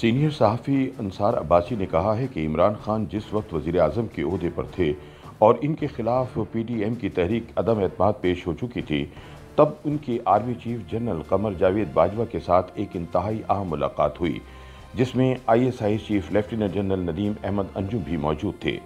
Senior सहाफ़ी अंसार अब्बासी ने कहा है कि इमरान खान जिस वक्त वज़ीर आज़म के ओहदे पर थे और इनके खिलाफ PDM की तहरीक अदम एतमाद पेश हो चुकी थी, तब उनकी army chief general Qamar Javed Bajwa के साथ एक इंतहाई अहम मुलाकात हुई, जिसमें ISI chief lieutenant general Nadeem Ahmed Anjum भी मौजूद थे।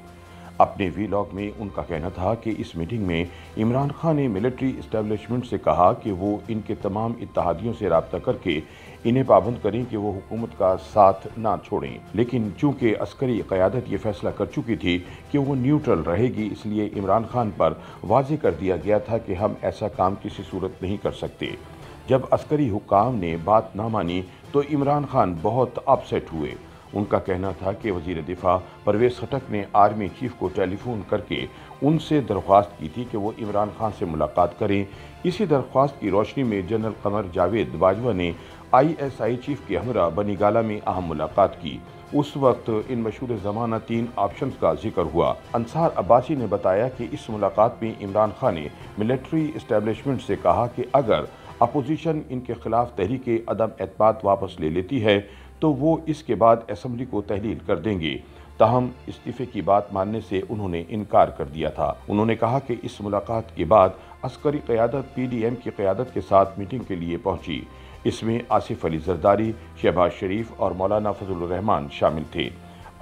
अपने वीलॉग में उनका कहना था कि इस मीटिंग में इमरान खान ने मिलिट्री इस्टेब्लिशमेंट से कहा कि वो इनके तमाम इत्तेहादियों से रब्ता करके इन्हें पाबंद करें कि वो हुकूमत का साथ ना छोड़ें, लेकिन चूंकि अस्करी क़यादत ये फैसला कर चुकी थी कि वो न्यूट्रल रहेगी, इसलिए इमरान खान पर वाज़ेह कर दिया गया था कि हम ऐसा काम किसी सूरत नहीं कर सकते। जब अस्करी हुक्काम ने बात ना मानी तो इमरान खान बहुत अपसेट हुए। उनका कहना था कि वज़ीर दिफा परवेज़ खटक ने आर्मी चीफ को टेलीफोन करके उनसे दरख्वास्त की थी कि वो इमरान खान से मुलाकात करें। इसी दरख्वास्त की रोशनी में जनरल कमर जावेद बाजवा ने ISI चीफ के हमरा बनीगाला में अहम मुलाकात की। उस वक्त इन मशहूर ज़माना 3 ऑप्शंस का जिक्र हुआ। अंसार अब्बासी ने बताया कि इस मुलाकात में इमरान खान ने मिलिट्री इस्टेब्लिशमेंट से कहा कि अगर अपोजिशन इनके खिलाफ तहरीक अदम एतमाद वापस ले लेती है तो वो इसके बाद असम्बली को तहलील कर देंगे। ताहम इस्तीफे की बात मानने से उन्होंने इनकार कर दिया था। उन्होंने कहा कि इस मुलाकात के बाद अस्करी क़यादत PDM की क़यादत के साथ मीटिंग के लिए पहुंची। इसमें आसिफ अली जरदारी, शहबाज शरीफ और मौलाना फजलुर रहमान शामिल थे।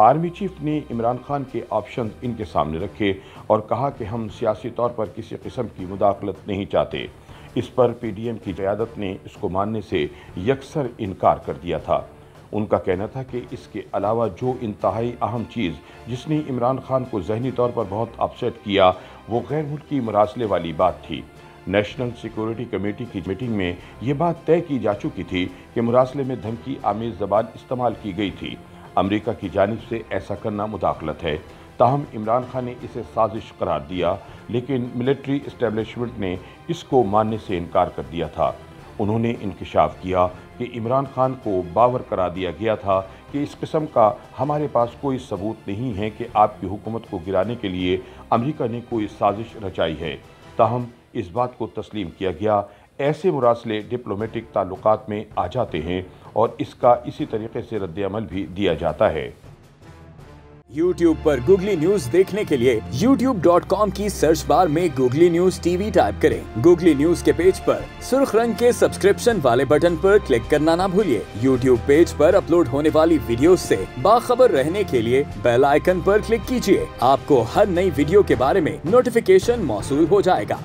आर्मी चीफ ने इमरान खान के ऑप्शन इनके सामने रखे और कहा कि हम सियासी तौर पर किसी किस्म की मुदाखलत नहीं चाहते। इस पर PDM की क़यादत ने इसको मानने से यकसर इनकार कर दिया था। उनका कहना था कि इसके अलावा जो इंतहाई अहम चीज़ जिसने इमरान खान को ज़हनी तौर पर बहुत अपसेट किया वो गैर मुल्की मरासले वाली बात थी। नेशनल सिक्योरिटी कमेटी की मीटिंग में ये बात तय की जा चुकी थी कि मरासले में धमकी आमेज़ ज़बान इस्तेमाल की गई थी। अमेरिका की जानिब से ऐसा करना मुदाखलत है। ताहम इमरान खान ने इसे साजिश करार दिया, लेकिन मिलिट्री इस्टेब्लिशमेंट ने इसको मानने से इनकार कर दिया था। उन्होंने इंकशाफ किया कि इमरान खान को बावर करा दिया गया था कि इस किस्म का हमारे पास कोई सबूत नहीं है कि आपकी हुकूमत को गिराने के लिए अमेरिका ने कोई साजिश रचाई है। ताहम इस बात को तस्लीम किया गया। ऐसे मुरासले डिप्लोमेटिक ताल्लुकात में आ जाते हैं और इसका इसी तरीके से रद्द-ए-अमल भी दिया जाता है। YouTube पर गूगली न्यूज देखने के लिए youtube.com की सर्च बार में गूगली न्यूज TV टाइप करें। गूगली न्यूज के पेज पर सुर्ख रंग के सब्सक्रिप्शन वाले बटन पर क्लिक करना ना भूलिए। YouTube पेज पर अपलोड होने वाली वीडियोस से बाखबर रहने के लिए बेल आइकन पर क्लिक कीजिए। आपको हर नई वीडियो के बारे में नोटिफिकेशन मौसूल हो जाएगा।